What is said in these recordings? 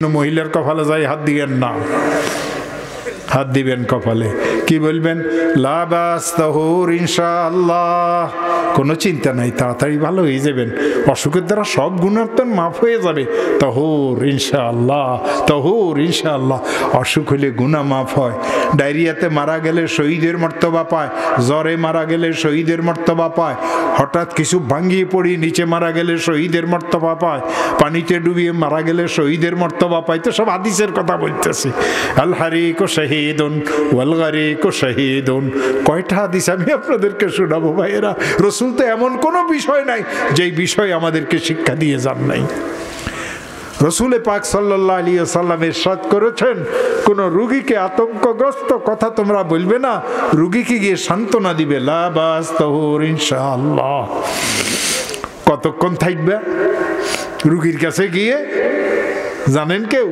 মহিলার কপালে যাই হাত দিবেন না, হাত দিবেন কপালে, কি বলবেন? লা বাস তাহুর ইনশাআল্লাহ, কোনো চিন্তা নাই, তাড়াতাড়ি ভালো হয়ে যাবেন, অসুখের দ্বারা সব গুনাহ আপনার মাফ হয়ে যাবে। তাহুর ইনশাআল্লাহ, তাহুর ইনশাআল্লাহ। অসুখ হলে গুনাহ মাফ হয়। ডায়রিয়াতে মারা গেলে শহীদের মর্তবা পায়, জ্বরে মারা গেলে শহীদের মর্তবা পায়, হঠাৎ কিছু ভাঙ্গিয়ে পড়ি নিচে মারা গেলে শহীদের মর্তবা পায়, পানিতে ডুবিয়ে মারা গেলে শহীদের মর্তবা পায়। তো সব হাদিসের কথা বলতেছি। আল হারিক শহীদুন ওয়াল গারিক শহীদুন। কয়টা হাদিস আমি আপনাদেরকে শোনাবো ভাইয়েরা? রাসূল তো এমন কোনো বিষয় নাই যেই বিষয় আমাদেরকে শিক্ষা দিয়ে যান নাই। রাসূল পাক সাল্লাল্লাহু আলাইহি ওয়াসাল্লাম ইরশাদ করেছেন, কোন রোগীকে আতঙ্কগ্রস্ত কথা তোমরা বলবে না, রোগীকে গিয়ে সান্ত্বনা দিবে, লা বাস তাহুর ইনশাআল্লাহ। কতক্ষণ থাকবে রোগীর কাছে গিয়ে জানেন কেউ?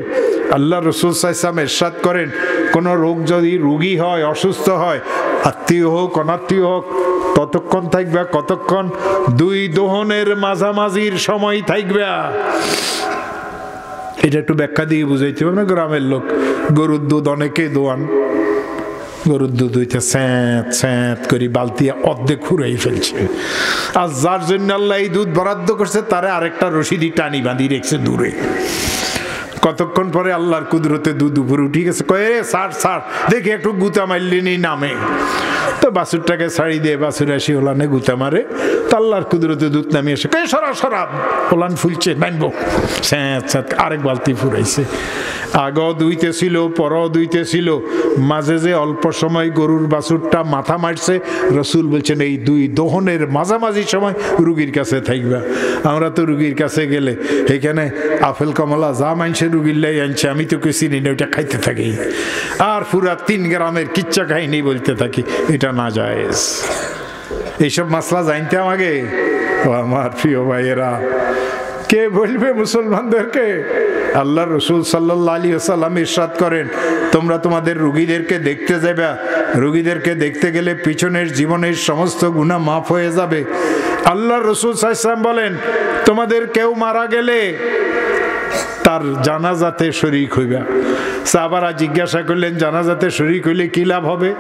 আল্লাহ রাসূল সাল্লাল্লাহু আলাইহি ওয়াসাল্লাম ইরশাদ করেন, কোন রোগ যদি রোগী হয়, অসুস্থ হয়, আত্মীয় হোক অনাত্মীয় হোক, ততক্ষণ থাকবে। কতক্ষণ? দুই দোহনের মাঝামাঝির সময় থাকবে। এটা একটু ব্যাখ্যা দিয়ে বুঝাইতে হবে না? গ্রামের লোক গরুর দুধ অনেকে দোয়ান, গরুর দুধ হইতে স্যাঁত স্যাঁত করে বালতি অর্ধেক ফুরাই ফেলছে, আর যার জন্য আল্লাহ এই দুধ বরাদ্দ করছে তারা আরেকটা রশিদি টানি বাঁধি রেখেছে দূরে। কতক্ষণ পরে আল্লাহর কুদরতে দুধ উপরে উঠে গেছে, কয়ে সার সার দেখি একটু গুতা মারলেনি নামে। তো বাছুরটাকে ছাড়ি দিয়ে বাছুর আসি ওলানে গুতা মারে, তো আল্লাহর কুদরতে দুধ নামিয়ে এসে কয়ে সরা সরা, ওলান ফুলছে নামবো, স্যাঁত স্যাঁত আরেক বালতি ফুরাইছে। আগও দুইতেছিল, পরও দুইতেছিল, মাঝে যে অল্প সময় গরুর বাছুরটা মাথা মারছে, রাসূল বলছেন এই দুই দোহনের মাঝামাঝি সময় রুগীর কাছে থাকবা। আমরা তো রুগীর কাছে গেলে এখানে আপেল কমলা যা মানছে রুগীর লাই আনছে, আমি তো কিছু চিনি না, ওইটা খাইতে থাকি, আর পুরা 3 গ্রামের কিচ্ছা খাইনি বলতে থাকি, এটা না জায়েজ। এইসব মাসলা জানতে আমাকে ও আমার প্রিয় ভাইয়েরা, কে বলবে মুসলমানদেরকে? আল্লাহ রাসূল সাল্লাল্লাহু আলাইহি ওয়াসাল্লাম ইরশাদ করেন, তোমরা তোমাদের রোগীদেরকে দেখতে যাবে, রোগীদেরকে দেখতে গেলে পিছনের জীবনের সমস্ত গুনাহ মাফ হয়ে যাবে। আল্লাহ রাসূল সাল্লাল্লাহু আলাইহি ওয়াসাল্লাম বলেন, তোমাদের কেউ মারা গেলে তার জানাজাতে শরীক হইবা। সাহাবারা জিজ্ঞাসা করলেন, জানাজাতে শরীক হইলে কি লাভ হবে?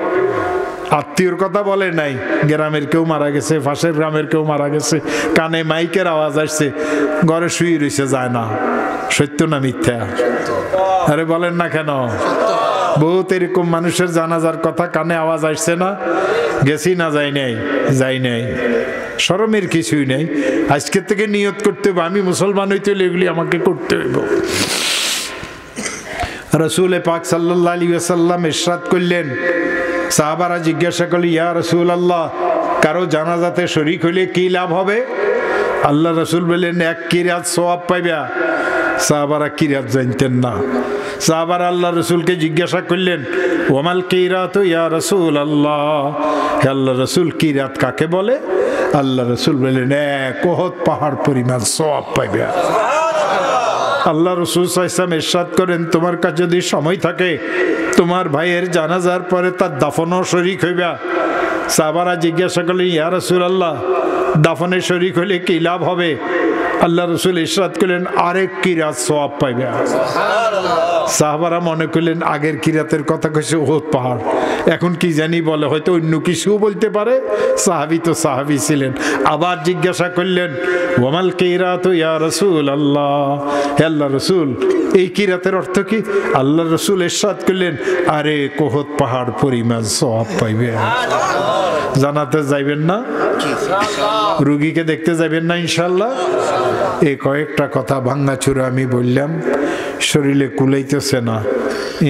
আত্মীয়র কথা বলে নাই, গ্রামের কেউ মারা গেছে, পাশের গ্রামের কেউ মারা গেছে, কানে মাইকের আওয়াজ আসছে, ঘরে শুয়ে রয়েছে, যায় না। সত্য না মিথ্যা? আরে বলেন না কেন? বহুত এরকম মানুষের জানাজার কথা কানে আওয়াজ আসছে না, গেছি না যাই নাই, যাই নাই। শরমের কিছুই নেই। আজকে থেকে নিয়ত করতে হবে, আমি মুসলমান হইতে হলে এগুলি আমাকে করতে হইব। রাসূল পাক সাল্লাল্লাহু আলাইহি ওয়াসাল্লাম ইরশাদ করলেন, সাহাবারা জিজ্ঞাসা করলেন, ইয়া রাসূলুল্লাহ, কারো জানাজাতে শরীক হইলে কি লাভ হবে? আল্লাহ রাসূল বললেন, 1 কিরাত সওয়াব পাইবা। সাহাবারা কিরাত জানতেন না। সাহাবারা আল্লাহ রাসূলকে জিজ্ঞাসা করলেন, ওয়ামাল কিরাত ইয়া রাসূলুল্লাহ, হে আল্লাহ রাসূল কিরাত কাকে বলে? আল্লাহ রাসূল বললেন, 1 উহুদ পাহাড় পরিমাণ সওয়াব পাইবা। আল্লাহ রাসূল সাল্লাল্লাহু আলাইহি ওয়াসাল্লাম ইরশাদ করেন, তোমার কাছে যদি সময় থাকে তোমার ভাইয়ের জানাজার পরে তার দাফনও শরীক হইবা। সাহাবারা জিজ্ঞাসা করলেন, ইয়া রাসূলুল্লাহ, দাফনের শরীক হইলে কি লাভ হবে? আল্লাহ রাসূল ইরশাদ করলেন, আরেক কিরাত সওয়াব পাইবা। সাহাবারা মনে করলেন আগের কিরাতের কথা কইছে উহুদ পাহাড়, এখন কি জানি বলে, হয়তো অন্য কিছুও বলতে পারে। সাহাবী তো সাহাবী ছিলেন। আবার জিজ্ঞাসা করলেন, ওয়ামাল কিরাত ইয়া রাসূলুল্লাহ, হে আল্লাহ রাসূল এই কিরাতের অর্থ কি? আল্লাহ রাসূল ইরশাদ করলেন, আরে উহুদ পাহাড় পরিমাণ সওয়াব পাইবে। জানাতে যাইবেন না? রোগীকে দেখতে যাবেন না ইনশাআল্লাহ? এই কয়েকটা কথা ভাঙাচুরা আমি বললাম, শরীরে কুলাইতেছে না,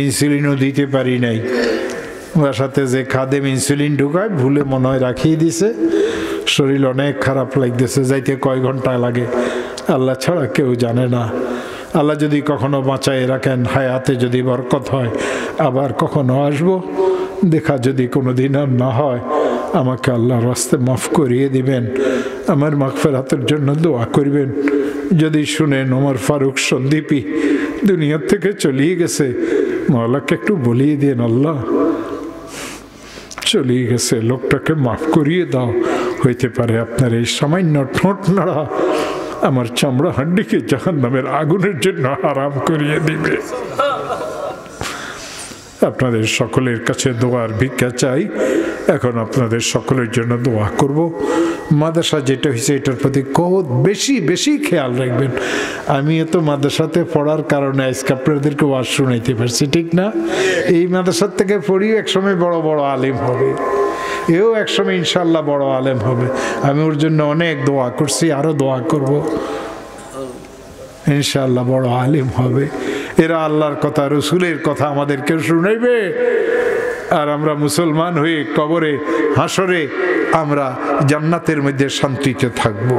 ইনসুলিনও দিতে পারি নাই। বাসাতে যে খাদেম ইনসুলিন ঢুকায় ভুলে মনে হয় রাখিয়ে দিছে, শরীর অনেক খারাপ লাগতেছে, যাইতে কয় ঘন্টা লাগে আল্লাহ ছাড়া কেউ জানে না। আল্লাহ যদি কখনো বাঁচায় রাখেন, হায়াতে যদি বরকত হয়, আবার কখনো আসবো। দেখা যদি কোনোদিন আর না হয়, আমাকে আল্লাহর রাস্তায় মাফ করিয়ে দিবেন, আমার মাগফিরাতের জন্য দোয়া করবেন। যদি শুনেন ওমর ফারুক সন্দীপী দুনিয়ার থেকে চলিয়ে গেছে, মাওলাকে একটু বলিয়ে দিন, আল্লাহ চলিয়ে গেছে, লোকটাকে মাফ করিয়ে দাও। হইতে পারে আপনার এই সামান্য ঠোঁট নাড়া আমার চামড়া হাড্ডিকে জাহান্নামের আগুনের জন্য হারাম করিয়ে দিবে। আপনাদের সকলের কাছে দোয়ার ভিক্ষা চাই। এখন আপনাদের সকলের জন্য দোয়া করব। মাদ্রাসা যেটা হয়েছে এটার প্রতি বহুত বেশি বেশি খেয়াল রাখবেন। আমি তো মাদ্রাসাতে পড়ার কারণে আজকে আপনাদেরকে ওয়াজ শুনাইতে পারছি, ঠিক না? এই মাদ্রাসার থেকে পড়িও একসময় বড় বড় আলেম হবে, এও একসময় ইনশাল্লাহ বড় আলেম হবে। আমি ওর জন্য অনেক দোয়া করছি, আরো দোয়া করব, ইনশাল্লাহ বড় আলেম হবে। এরা আল্লাহর কথা, রসুলের কথা আমাদেরকে শুনাইবে, আর আমরা মুসলমান হয়ে কবরে হাসরে আমরা জান্নাতের মধ্যে শান্তিতে থাকবো।